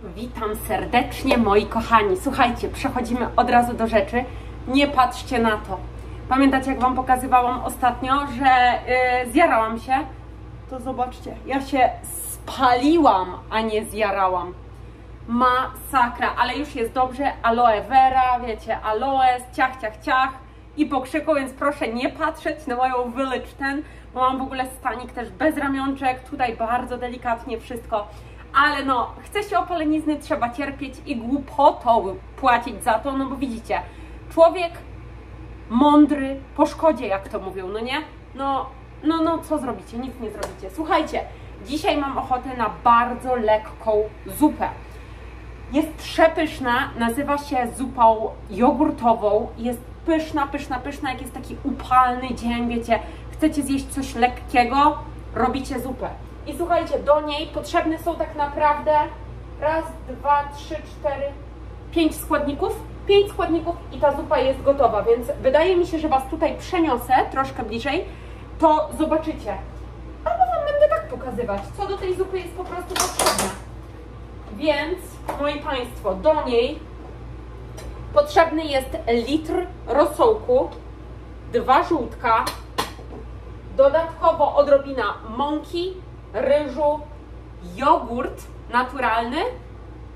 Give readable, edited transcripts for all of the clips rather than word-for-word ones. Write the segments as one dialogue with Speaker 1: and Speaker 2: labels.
Speaker 1: Witam serdecznie, moi kochani. Słuchajcie, przechodzimy od razu do rzeczy. Nie patrzcie na to. Pamiętacie, jak Wam pokazywałam ostatnio, że zjarałam się? To zobaczcie, ja się spaliłam, a nie zjarałam. Masakra, ale już jest dobrze. Aloe vera, wiecie, aloes, ciach, ciach, ciach i po krzyku, więc proszę nie patrzeć na moją Village ten, bo mam w ogóle stanik też bez ramionczek, tutaj bardzo delikatnie wszystko. Ale no, chce się opalenizny, trzeba cierpieć i głupotą płacić za to, no bo widzicie, człowiek mądry po szkodzie, jak to mówią, no nie? No, co zrobicie? Nic nie zrobicie. Słuchajcie, dzisiaj mam ochotę na bardzo lekką zupę. Jest przepyszna, nazywa się zupą jogurtową, jest pyszna, pyszna, pyszna, jak jest taki upalny dzień, wiecie, chcecie zjeść coś lekkiego, robicie zupę. I słuchajcie, do niej potrzebne są tak naprawdę raz, dwa, trzy, cztery, 5 składników. 5 składników i ta zupa jest gotowa, więc wydaje mi się, że Was tutaj przeniosę troszkę bliżej, to zobaczycie. Albo Wam będę tak pokazywać, co do tej zupy jest po prostu potrzebne. Więc, moi Państwo, do niej potrzebny jest litr rosołku, 2 żółtka, dodatkowo odrobina mąki, ryżu, jogurt naturalny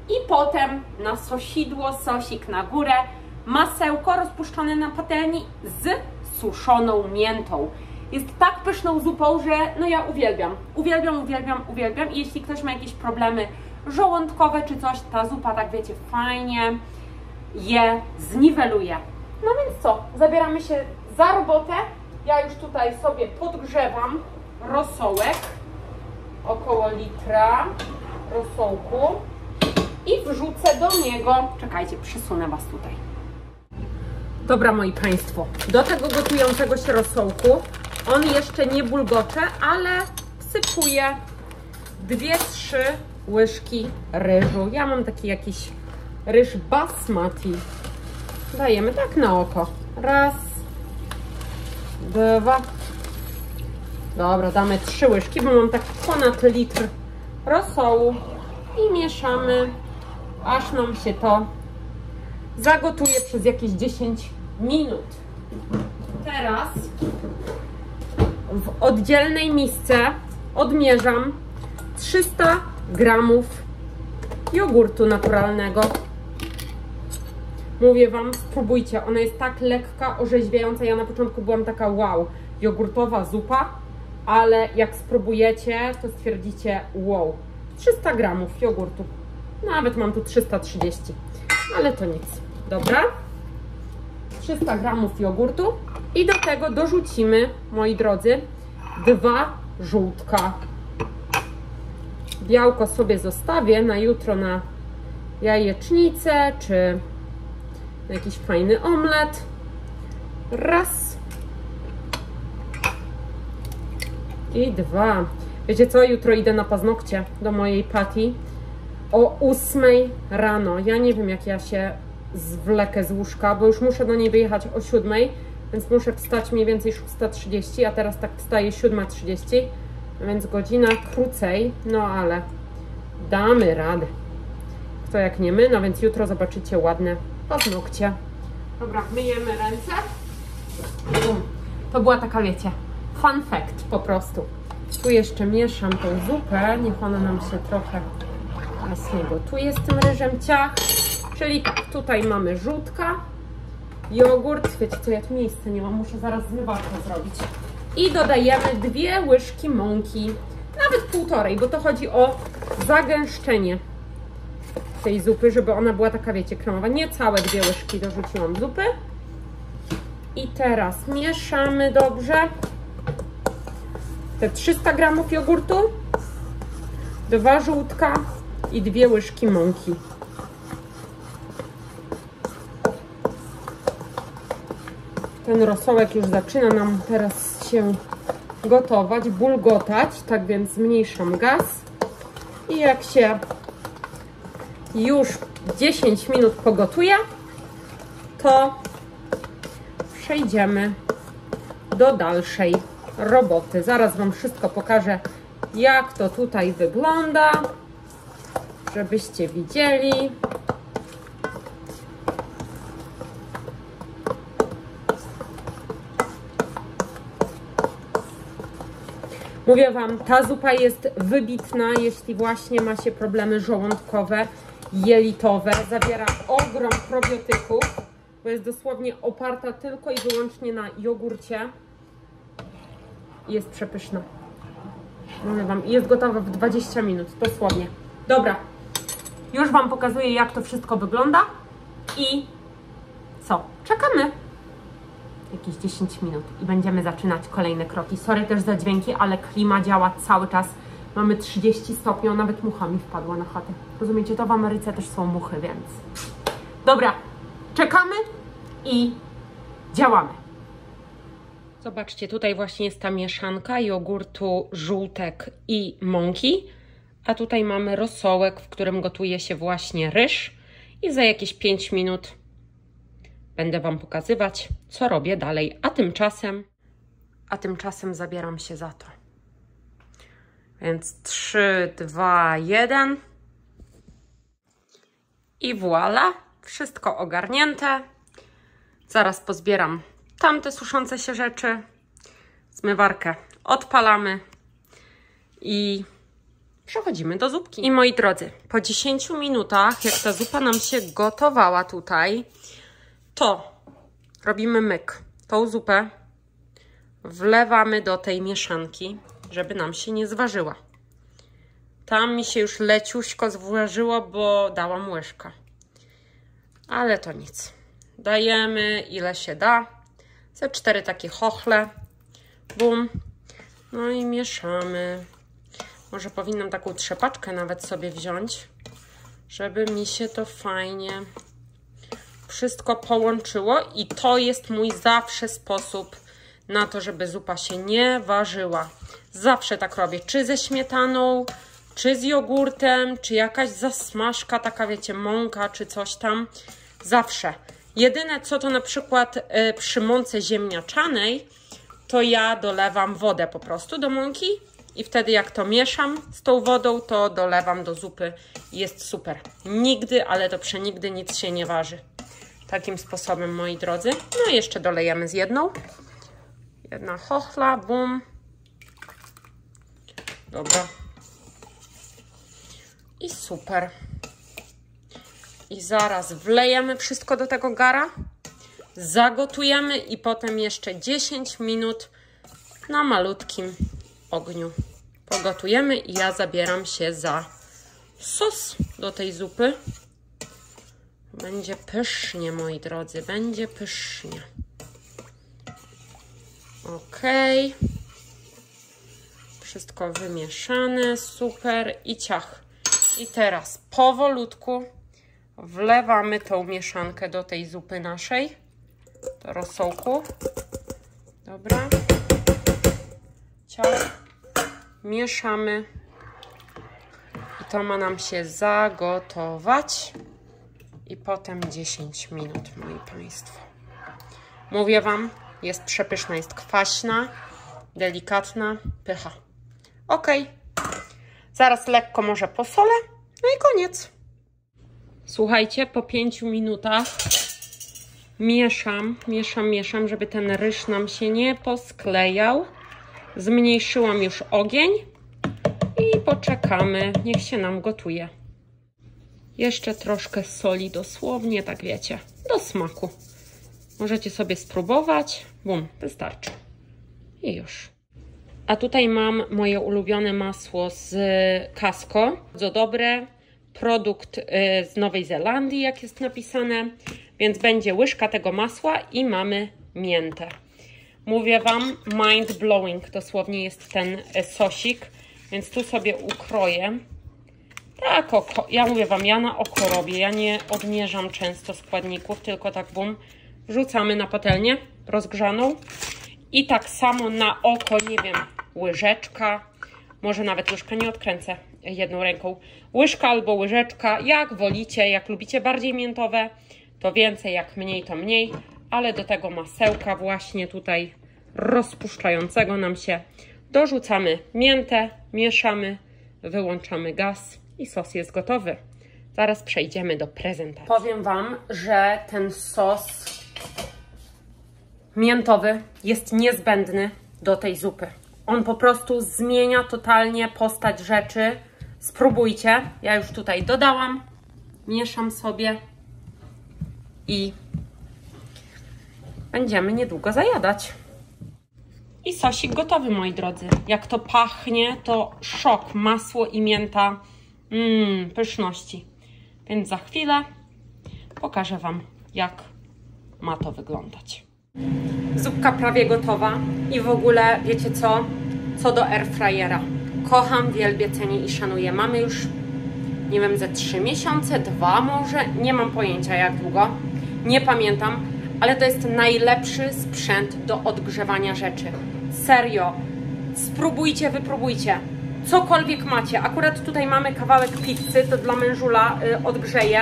Speaker 1: i potem na sosidło, sosik na górę, masełko rozpuszczone na patelni z suszoną miętą. Jest tak pyszną zupą, że no ja uwielbiam. Uwielbiam, uwielbiam, uwielbiam. I jeśli ktoś ma jakieś problemy żołądkowe czy coś, ta zupa, tak wiecie, fajnie je zniweluje. No więc co, zabieramy się za robotę. Ja już tutaj sobie podgrzewam rosołek, około litra rosołku i wrzucę do niego, czekajcie, przesunę Was tutaj. Dobra, moi Państwo, do tego gotującego się rosołku, on jeszcze nie bulgocze, ale wsypuję 2-3 łyżki ryżu. Ja mam taki jakiś ryż basmati. Dajemy tak na oko. Raz, 2. Dobra, damy 3 łyżki, bo mam tak ponad litr rosołu i mieszamy, aż nam się to zagotuje przez jakieś 10 minut. Teraz w oddzielnej misce odmierzam 300 gramów jogurtu naturalnego. Mówię Wam, spróbujcie, ona jest tak lekka, orzeźwiająca. Ja na początku byłam taka wow, jogurtowa zupa, ale jak spróbujecie, to stwierdzicie wow, 300 gramów jogurtu. Nawet mam tu 330, ale to nic. Dobra, 300 gramów jogurtu i do tego dorzucimy, moi drodzy, 2 żółtka. Białko sobie zostawię na jutro na jajecznicę, czy na jakiś fajny omlet. Raz. I 2. Wiecie co? Jutro idę na paznokcie do mojej Patty o 8 rano. Ja nie wiem, jak ja się zwlekę z łóżka, bo już muszę do niej wyjechać o 7, więc muszę wstać mniej więcej 6:30, a teraz tak wstaję 7:30, więc godzina krócej, no ale damy radę. Kto jak nie my, no więc jutro zobaczycie ładne paznokcie. Dobra, myjemy ręce. To była taka, wiecie, fun fact po prostu. Tu jeszcze mieszam tą zupę, niech ona nam się trochę jasnie gotuje z tym ryżem, ciach. Czyli tak, tutaj mamy żółtka, jogurt, wiecie co, ja tu miejsca nie mam, muszę zaraz zmywarkę zrobić. I dodajemy 2 łyżki mąki, nawet 1,5, bo to chodzi o zagęszczenie tej zupy, żeby ona była taka, wiecie, kremowa. Nie całe 2 łyżki dorzuciłam zupy. I teraz mieszamy dobrze te 300 gramów jogurtu, 2 żółtka i 2 łyżki mąki. Ten rosołek już zaczyna nam teraz się gotować, bulgotać, tak więc zmniejszam gaz i jak się już 10 minut pogotuje, to przejdziemy do dalszej roboty. Zaraz Wam wszystko pokażę, jak to tutaj wygląda. żebyście widzieli. Mówię Wam, ta zupa jest wybitna, jeśli właśnie ma się problemy żołądkowe, jelitowe. Zawiera ogrom probiotyków, bo jest dosłownie oparta tylko i wyłącznie na jogurcie. Jest przepyszna. Mówię Wam, jest gotowa w 20 minut, dosłownie. Dobra, już Wam pokazuję, jak to wszystko wygląda i co? Czekamy jakieś 10 minut i będziemy zaczynać kolejne kroki. Sorry też za dźwięki, ale klima działa cały czas. Mamy 30 stopni, nawet mucha mi wpadła na chatę. Rozumiecie, to w Ameryce też są muchy, więc... Dobra, czekamy i działamy. Zobaczcie, tutaj właśnie jest ta mieszanka jogurtu, żółtek i mąki. A tutaj mamy rosołek, w którym gotuje się właśnie ryż. I za jakieś 5 minut będę Wam pokazywać, co robię dalej. A tymczasem zabieram się za to. Więc 3, 2, 1. I voilà, wszystko ogarnięte. Zaraz pozbieram tamte suszące się rzeczy. Zmywarkę odpalamy i przechodzimy do zupki. I moi drodzy, po 10 minutach, jak ta zupa nam się gotowała tutaj, to robimy myk. Tą zupę wlewamy do tej mieszanki, żeby nam się nie zważyła. Tam mi się już leciuśko zważyło, bo dałam łyżkę. Ale to nic. Dajemy ile się da. Ze 4 takie chochle. Bum. No i mieszamy. Może powinnam taką trzepaczkę nawet sobie wziąć, żeby mi się to fajnie wszystko połączyło. I to jest mój zawsze sposób na to, żeby zupa się nie ważyła. Zawsze tak robię. Czy ze śmietaną, czy z jogurtem, czy jakaś zasmażka, taka wiecie, mąka, czy coś tam. Zawsze. Jedyne co to na przykład przy mące ziemniaczanej, to ja dolewam wodę po prostu do mąki i wtedy jak to mieszam z tą wodą, to dolewam do zupy i jest super. Nigdy, ale to przenigdy nic się nie waży. Takim sposobem, moi drodzy. No i jeszcze dolejemy z jedną. Jedna chochla, bum. Dobra. I super. I zaraz wlejemy wszystko do tego gara. Zagotujemy i potem jeszcze 10 minut na malutkim ogniu pogotujemy i ja zabieram się za sos do tej zupy. Będzie pysznie, moi drodzy, będzie pysznie. Ok. Wszystko wymieszane, super i ciach. I teraz powolutku wlewamy tą mieszankę do tej zupy naszej, do rosołku. Dobra. Ciach. Mieszamy. I to ma nam się zagotować. I potem 10 minut, moi Państwo. Mówię Wam, jest przepyszna, jest kwaśna, delikatna, pycha. Ok. Zaraz lekko może posolę. No i koniec. Słuchajcie, po 5 minutach mieszam, żeby ten ryż nam się nie posklejał. Zmniejszyłam już ogień i poczekamy, niech się nam gotuje. Jeszcze troszkę soli, dosłownie, tak wiecie, do smaku. Możecie sobie spróbować. Bum, wystarczy. I już. A tutaj mam moje ulubione masło z Casco. Bardzo dobre. Produkt z Nowej Zelandii, jak jest napisane. Więc będzie łyżka tego masła i mamy miętę. Mówię Wam, mind blowing dosłownie jest ten sosik. Więc tu sobie ukroję. Tak, ja mówię Wam, ja na oko robię. Ja nie odmierzam często składników, tylko tak bum. Wrzucamy na patelnię rozgrzaną. I tak samo na oko, nie wiem, łyżeczka. Może nawet łyżkę nie odkręcę jedną ręką. Łyżka albo łyżeczka, jak wolicie, jak lubicie bardziej miętowe, to więcej, jak mniej, to mniej. Ale do tego masełka właśnie tutaj rozpuszczającego nam się dorzucamy miętę, mieszamy, wyłączamy gaz i sos jest gotowy. Zaraz przejdziemy do prezentacji. Powiem Wam, że ten sos miętowy jest niezbędny do tej zupy. On po prostu zmienia totalnie postać rzeczy. Spróbujcie. Ja już tutaj dodałam. Mieszam sobie i będziemy niedługo zajadać. I sosik gotowy, moi drodzy. Jak to pachnie, to szok. Masło i mięta. Pyszności. Więc za chwilę pokażę Wam, jak ma to wyglądać. Zupka prawie gotowa i w ogóle wiecie co? Co do airfryera. Kocham, wielbię, cenię i szanuję. Mamy już, nie wiem, ze 3 miesiące, 2 może? Nie mam pojęcia jak długo. Nie pamiętam, ale to jest najlepszy sprzęt do odgrzewania rzeczy. Serio. Spróbujcie, wypróbujcie. Cokolwiek macie. Akurat tutaj mamy kawałek pizzy, to dla mężula odgrzeję.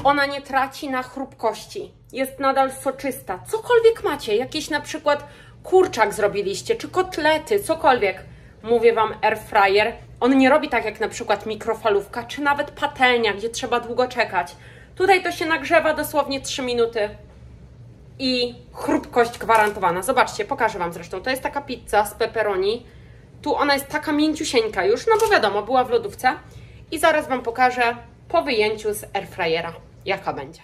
Speaker 1: Ona nie traci na chrupkości. Jest nadal soczysta. Cokolwiek macie, jakieś na przykład kurczak zrobiliście, czy kotlety, cokolwiek. Mówię Wam, airfryer, on nie robi tak jak na przykład mikrofalówka, czy nawet patelnia, gdzie trzeba długo czekać. Tutaj to się nagrzewa dosłownie 3 minuty i chrupkość gwarantowana. Zobaczcie, pokażę Wam zresztą. To jest taka pizza z pepperoni. Tu ona jest taka mięciusieńka już, no bo wiadomo, była w lodówce. I zaraz Wam pokażę po wyjęciu z airfryera, jaka będzie.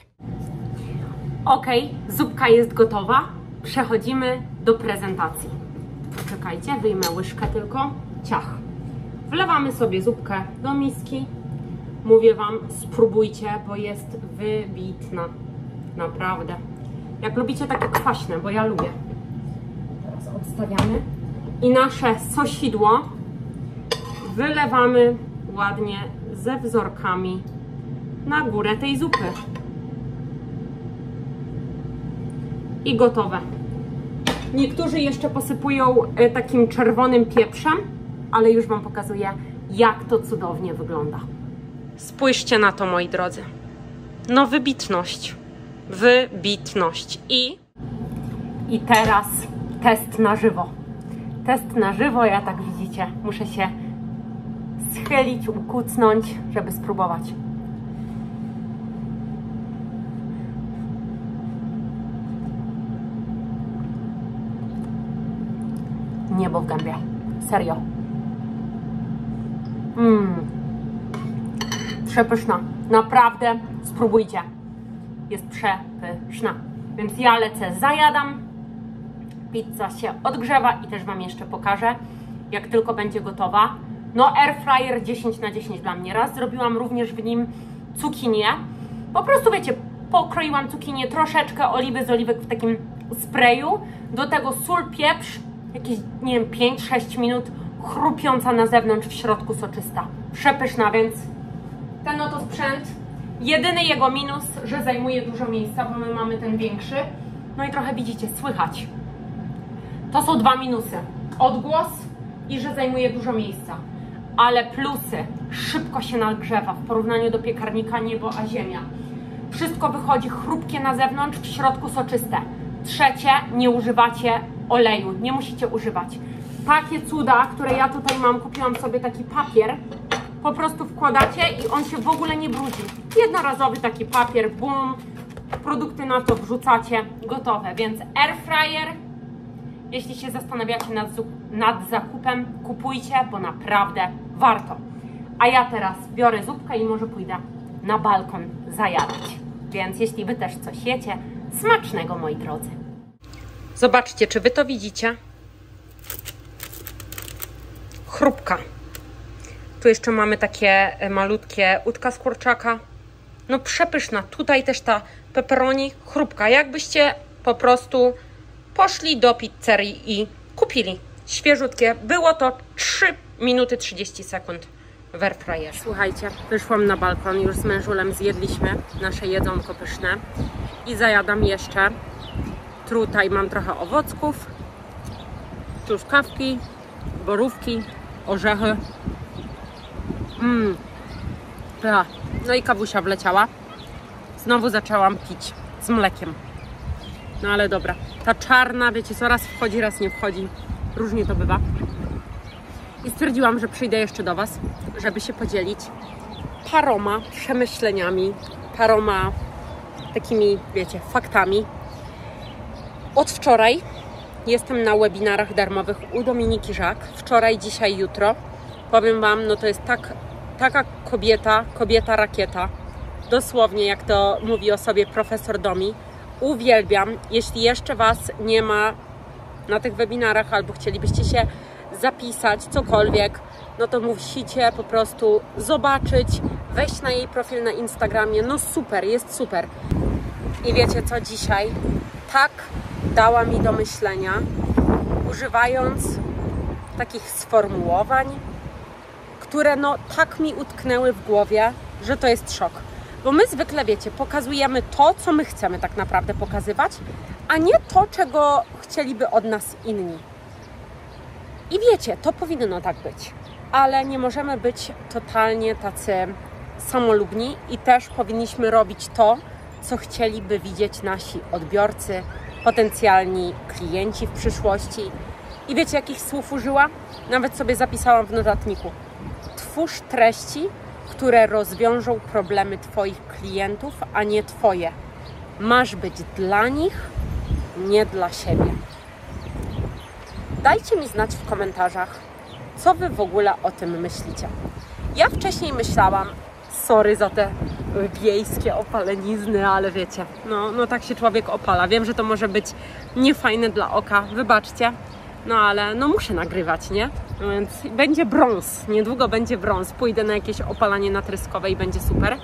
Speaker 1: Ok, zupka jest gotowa. Przechodzimy do prezentacji. Poczekajcie, wyjmę łyżkę tylko. Ciach. Wlewamy sobie zupkę do miski. Mówię Wam, spróbujcie, bo jest wybitna. Naprawdę. Jak lubicie takie kwaśne, bo ja lubię. Teraz odstawiamy. I nasze sosidło wylewamy ładnie ze wzorkami na górę tej zupy. I gotowe. Niektórzy jeszcze posypują takim czerwonym pieprzem, ale już Wam pokazuję, jak to cudownie wygląda. Spójrzcie na to, moi drodzy. No wybitność. Wybitność. I teraz test na żywo. Test na żywo, ja tak widzicie, muszę się schylić, ukucnąć, żeby spróbować. Niebo w gębie. Serio. Przepyszna. Naprawdę spróbujcie. Jest przepyszna. Więc ja lecę, zajadam. Pizza się odgrzewa i też Wam jeszcze pokażę, jak tylko będzie gotowa. No airfryer 10 na 10 dla mnie. Raz zrobiłam również w nim cukinię. Po prostu wiecie, pokroiłam cukinię, troszeczkę oliwy z oliwek w takim sprayu. Do tego sól, pieprz, jakieś, nie wiem, 5-6 minut, chrupiąca na zewnątrz, w środku soczysta. Przepyszna, więc ten oto sprzęt. Jedyny jego minus, że zajmuje dużo miejsca, bo my mamy ten większy. No i trochę widzicie, słychać. To są 2 minusy. Odgłos i że zajmuje dużo miejsca. Ale plusy, szybko się nagrzewa w porównaniu do piekarnika niebo a ziemia. Wszystko wychodzi chrupkie na zewnątrz, w środku soczyste. Trzecie, nie używacie oleju, nie musicie używać. Takie cuda, które ja tutaj mam, kupiłam sobie taki papier, po prostu wkładacie i on się w ogóle nie brudzi. Jednorazowy taki papier, bum, produkty na to wrzucacie, gotowe. Więc airfryer, jeśli się zastanawiacie nad zakupem, kupujcie, bo naprawdę warto. A ja teraz biorę zupkę i może pójdę na balkon zajadać. Więc jeśli Wy też coś jecie, smacznego, moi drodzy. Zobaczcie, czy Wy to widzicie? Chrupka. Tu jeszcze mamy takie malutkie udka z kurczaka. No przepyszna. Tutaj też ta pepperoni chrupka. Jakbyście po prostu poszli do pizzerii i kupili. Świeżutkie. Było to 3 minuty 30 sekund w airfryerze. Słuchajcie, wyszłam na balkon. Już z mężulem zjedliśmy nasze jedzonko pyszne. I zajadam jeszcze. Tutaj mam trochę owocków. Truskawki, borówki, orzechy. No i kawusia wleciała. Znowu zaczęłam pić z mlekiem. No ale dobra. Ta czarna, wiecie co, raz wchodzi, raz nie wchodzi. Różnie to bywa. I stwierdziłam, że przyjdę jeszcze do Was, żeby się podzielić paroma przemyśleniami, paroma takimi, wiecie, faktami. Od wczoraj jestem na webinarach darmowych u Dominiki Żak. Wczoraj, dzisiaj, jutro. Powiem Wam, no to jest taka kobieta rakieta. Dosłownie, jak to mówi o sobie profesor Domi. Uwielbiam. Jeśli jeszcze Was nie ma na tych webinarach albo chcielibyście się zapisać, cokolwiek, no to musicie po prostu zobaczyć, wejść na jej profil na Instagramie. No super, jest super. I wiecie co, dzisiaj tak dała mi do myślenia, używając takich sformułowań, które no tak mi utknęły w głowie, że to jest szok. Bo my zwykle, wiecie, pokazujemy to, co my chcemy tak naprawdę pokazywać, a nie to, czego chcieliby od nas inni. I wiecie, to powinno tak być, ale nie możemy być totalnie tacy samolubni i też powinniśmy robić to, co chcieliby widzieć nasi odbiorcy, potencjalni klienci w przyszłości. I wiecie, jakich słów użyła? Nawet sobie zapisałam w notatniku. Twórz treści, które rozwiążą problemy Twoich klientów, a nie Twoje. Masz być dla nich, nie dla siebie. Dajcie mi znać w komentarzach, co Wy w ogóle o tym myślicie. Ja wcześniej myślałam, sorry za te wiejskie opalenizny, ale wiecie, no tak się człowiek opala. Wiem, że to może być niefajne dla oka, wybaczcie, no ale no muszę nagrywać, nie? No więc będzie brąz, niedługo będzie brąz, pójdę na jakieś opalanie natryskowe i będzie super.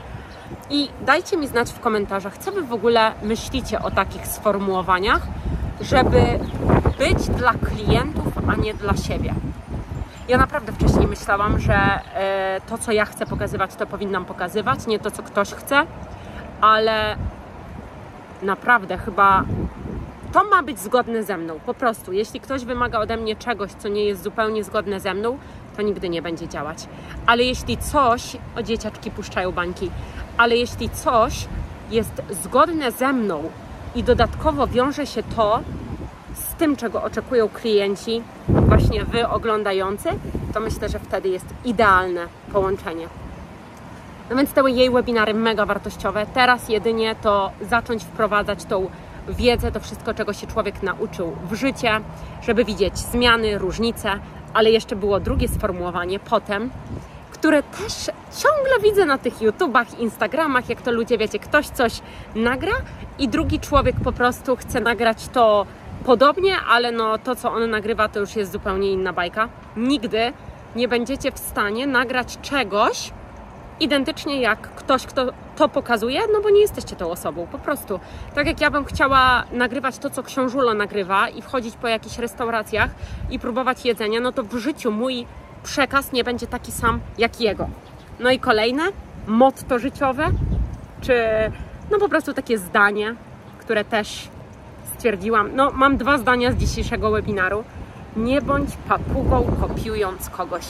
Speaker 1: I dajcie mi znać w komentarzach, co Wy w ogóle myślicie o takich sformułowaniach, żeby być dla klientów, a nie dla siebie. Ja naprawdę wcześniej myślałam, że to, co ja chcę pokazywać, to powinnam pokazywać, nie to, co ktoś chce, ale naprawdę chyba to ma być zgodne ze mną. Po prostu, jeśli ktoś wymaga ode mnie czegoś, co nie jest zupełnie zgodne ze mną, to nigdy nie będzie działać. Ale jeśli coś, o dzieciaczki puszczają bańki, ale jeśli coś jest zgodne ze mną i dodatkowo wiąże się to z tym, czego oczekują klienci, właśnie Wy oglądający, to myślę, że wtedy jest idealne połączenie. No więc te jej webinary mega wartościowe. Teraz jedynie to zacząć wprowadzać tą wiedzę, to wszystko, czego się człowiek nauczył w życie, żeby widzieć zmiany, różnice, ale jeszcze było drugie sformułowanie potem, które też ciągle widzę na tych YouTubach, Instagramach, jak to ludzie, wiecie, ktoś coś nagra i drugi człowiek po prostu chce nagrać to podobnie, ale no to, co on nagrywa, to już jest zupełnie inna bajka. Nigdy nie będziecie w stanie nagrać czegoś identycznie jak ktoś, kto to pokazuje, no bo nie jesteście tą osobą, po prostu. Tak jak ja bym chciała nagrywać to, co Książulo nagrywa i wchodzić po jakichś restauracjach i próbować jedzenia, no to w życiu mój przekaz nie będzie taki sam jak jego. No i kolejne, motto życiowe, czy no po prostu takie zdanie, które też stwierdziłam, no mam 2 zdania z dzisiejszego webinaru. Nie bądź papugą, kopiując kogoś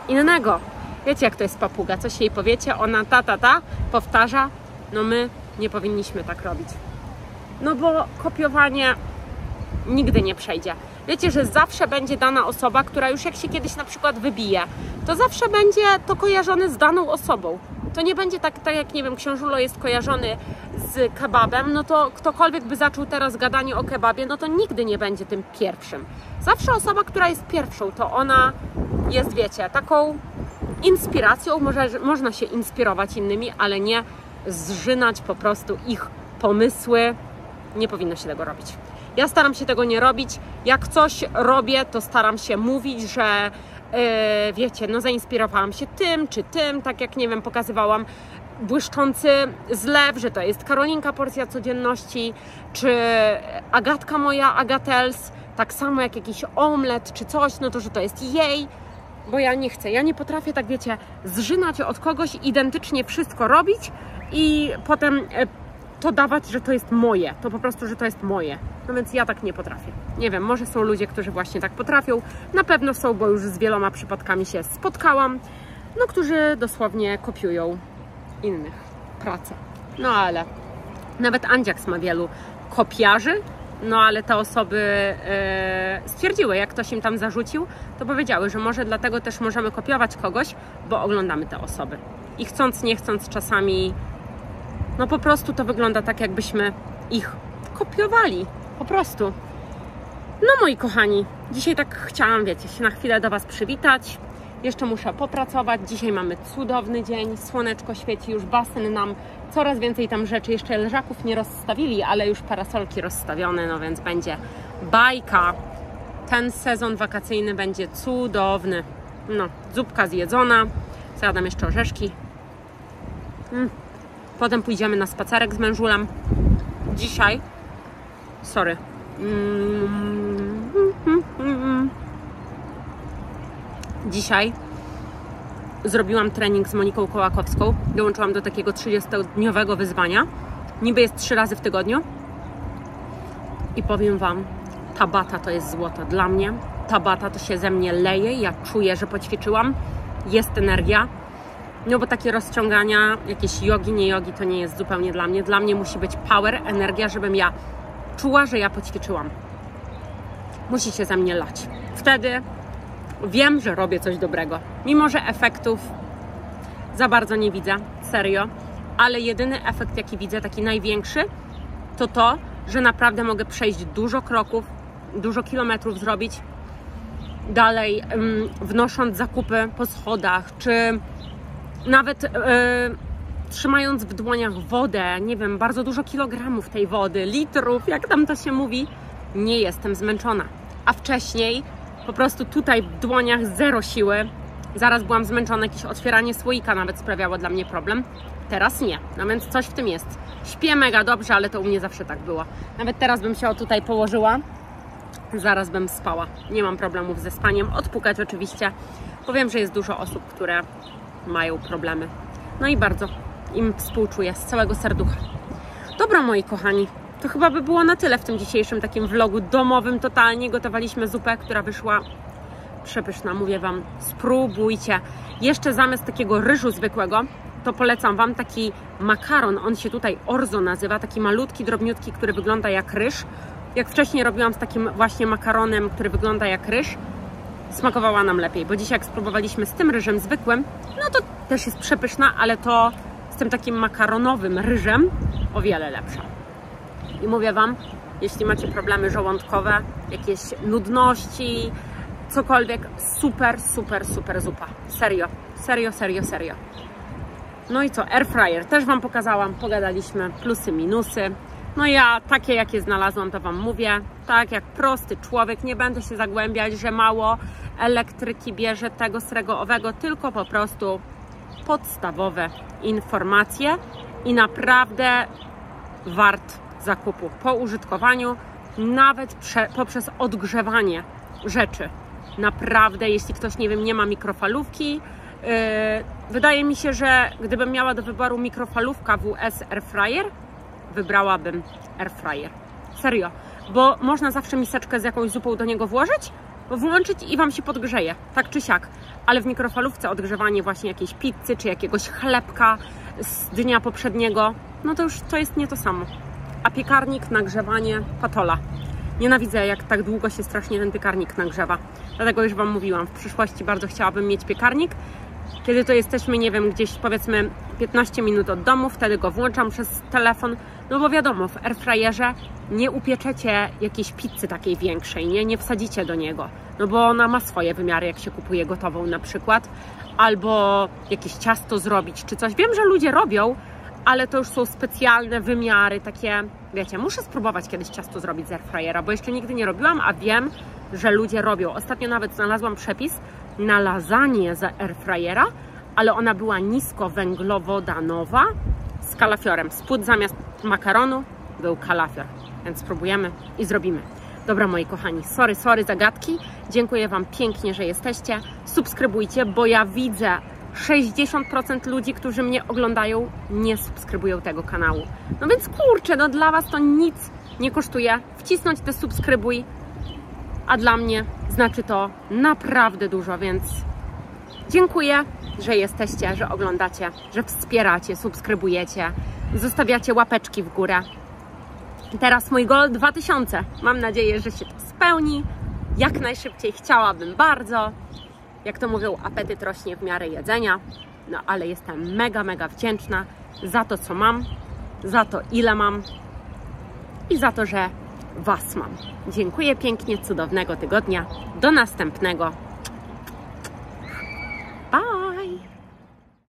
Speaker 1: innego. Wiecie, jak to jest papuga, coś jej powiecie, ona ta, powtarza, no my nie powinniśmy tak robić. No bo kopiowanie nigdy nie przejdzie. Wiecie, że zawsze będzie dana osoba, która już jak się kiedyś na przykład wybije, to zawsze będzie to kojarzone z daną osobą. To nie będzie tak jak, nie wiem, Książulo jest kojarzony z kebabem, no to ktokolwiek by zaczął teraz gadanie o kebabie, no to nigdy nie będzie tym pierwszym. Zawsze osoba, która jest pierwszą, to ona jest, wiecie, taką inspiracją, można się inspirować innymi, ale nie zżynać po prostu ich pomysły. Nie powinno się tego robić. Ja staram się tego nie robić. Jak coś robię, to staram się mówić, że wiecie, no zainspirowałam się tym czy tym, tak jak, nie wiem, pokazywałam błyszczący zlew, że to jest Karolinka Porcja Codzienności, czy Agatka moja, Agatels, tak samo jak jakiś omlet czy coś, no to, że to jest jej, bo ja nie chcę, ja nie potrafię, tak wiecie, zżynać od kogoś, identycznie wszystko robić i potem to dawać, że to jest moje, to po prostu, że to jest moje. No więc ja tak nie potrafię. Nie wiem, może są ludzie, którzy właśnie tak potrafią. Na pewno są, bo już z wieloma przypadkami się spotkałam, no którzy dosłownie kopiują innych pracę. No ale nawet Andziaks ma wielu kopiarzy, no ale te osoby stwierdziły, jak ktoś im tam zarzucił, to powiedziały, że może dlatego też możemy kopiować kogoś, bo oglądamy te osoby. i chcąc, nie chcąc czasami, no po prostu to wygląda tak, jakbyśmy ich kopiowali, po prostu. No moi kochani, dzisiaj tak chciałam, wiecie, się na chwilę do Was przywitać. Jeszcze muszę popracować. Dzisiaj mamy cudowny dzień, słoneczko świeci, już basen nam, coraz więcej tam rzeczy. Jeszcze leżaków nie rozstawili, ale już parasolki rozstawione, no więc będzie bajka. Ten sezon wakacyjny będzie cudowny. No, zupka zjedzona. Zjadam jeszcze orzeszki. Potem pójdziemy na spacerek z mężulem. Dzisiaj. Sorry. Dzisiaj zrobiłam trening z Moniką Kołakowską. Dołączyłam do takiego 30-dniowego wyzwania. Niby jest 3 razy w tygodniu. I powiem Wam, ta bata to jest złoto dla mnie. Ta bata to się ze mnie leje. Ja czuję, że poćwiczyłam. Jest energia. No bo takie rozciągania, jakieś jogi, nie jogi, to nie jest zupełnie dla mnie. Dla mnie musi być power, energia, żebym ja czuła, że ja poćwiczyłam. Musi się ze mnie lać. Wtedy wiem, że robię coś dobrego. Mimo że efektów za bardzo nie widzę, serio. Ale jedyny efekt, jaki widzę, taki największy, to, że naprawdę mogę przejść dużo kroków, dużo kilometrów zrobić. Dalej wnosząc zakupy po schodach, czy nawet trzymając w dłoniach wodę, nie wiem, bardzo dużo kilogramów tej wody, litrów, jak tam to się mówi, nie jestem zmęczona. A wcześniej po prostu tutaj w dłoniach zero siły. Zaraz byłam zmęczona, jakieś otwieranie słoika nawet sprawiało dla mnie problem. Teraz nie, no więc coś w tym jest. Śpię mega dobrze, ale to u mnie zawsze tak było. Nawet teraz bym się tutaj położyła, zaraz bym spała. Nie mam problemów ze spaniem, odpukać oczywiście. Powiem, że jest dużo osób, które mają problemy. No i bardzo im współczuję z całego serducha. Dobra, moi kochani, to chyba by było na tyle w tym dzisiejszym takim vlogu domowym. Totalnie gotowaliśmy zupę, która wyszła przepyszna. Mówię Wam, spróbujcie. Jeszcze zamiast takiego ryżu zwykłego, to polecam Wam taki makaron. On się tutaj orzo nazywa. Taki malutki, drobniutki, który wygląda jak ryż. Jak wcześniej robiłam z takim właśnie makaronem, który wygląda jak ryż, smakowała nam lepiej, bo dzisiaj jak spróbowaliśmy z tym ryżem zwykłym, no to też jest przepyszna, ale to z tym takim makaronowym ryżem o wiele lepsza. I mówię Wam, jeśli macie problemy żołądkowe, jakieś nudności, cokolwiek, super, super, super zupa. Serio, serio, serio, serio. No i co, airfryer też Wam pokazałam, pogadaliśmy, plusy, minusy. No ja takie jakie znalazłam, to Wam mówię, tak jak prosty człowiek, nie będę się zagłębiać, że mało elektryki bierze tego, srego, owego, tylko po prostu podstawowe informacje i naprawdę wart zakupu po użytkowaniu, nawet poprzez odgrzewanie rzeczy. Naprawdę, jeśli ktoś, nie wiem, nie ma mikrofalówki, wydaje mi się, że gdybym miała do wyboru mikrofalówka vs airfryer, wybrałabym airfryer. Serio, bo można zawsze miseczkę z jakąś zupą do niego włożyć, włączyć i Wam się podgrzeje, tak czy siak. Ale w mikrofalówce odgrzewanie właśnie jakiejś pizzy, czy jakiegoś chlebka z dnia poprzedniego, no to już to jest nie to samo. A piekarnik, nagrzewanie, patola. Nienawidzę, jak tak długo się strasznie ten piekarnik nagrzewa. Dlatego już Wam mówiłam, w przyszłości bardzo chciałabym mieć piekarnik. Kiedy to jesteśmy, nie wiem, gdzieś powiedzmy 15 minut od domu, wtedy go włączam przez telefon, no bo wiadomo, w airfryerze nie upieczecie jakiejś pizzy takiej większej, nie wsadzicie do niego, no bo ona ma swoje wymiary, jak się kupuje gotową na przykład, albo jakieś ciasto zrobić, czy coś. Wiem, że ludzie robią, ale to już są specjalne wymiary, takie, wiecie, muszę spróbować kiedyś ciasto zrobić z airfryera, bo jeszcze nigdy nie robiłam, a wiem, że ludzie robią. Ostatnio nawet znalazłam przepis na lasagne z airfryera, ale ona była niskowęglowodanowa z kalafiorem. Spód zamiast makaronu był kalafior, więc spróbujemy i zrobimy. Dobra, moi kochani, sorry za gadki. Dziękuję Wam pięknie, że jesteście. Subskrybujcie, bo ja widzę 60% ludzi, którzy mnie oglądają, nie subskrybują tego kanału. No więc kurczę, no dla Was to nic nie kosztuje. Wcisnąć te subskrybuj, a dla mnie znaczy to naprawdę dużo, więc dziękuję, że jesteście, że oglądacie, że wspieracie, subskrybujecie, zostawiacie łapeczki w górę. Teraz mój goal 2000. Mam nadzieję, że się to spełni. Jak najszybciej chciałabym bardzo. Jak to mówią, apetyt rośnie w miarę jedzenia. No ale jestem mega, mega wdzięczna za to, co mam, za to, ile mam i za to, że Was mam. Dziękuję pięknie, cudownego tygodnia. Do następnego. Bye!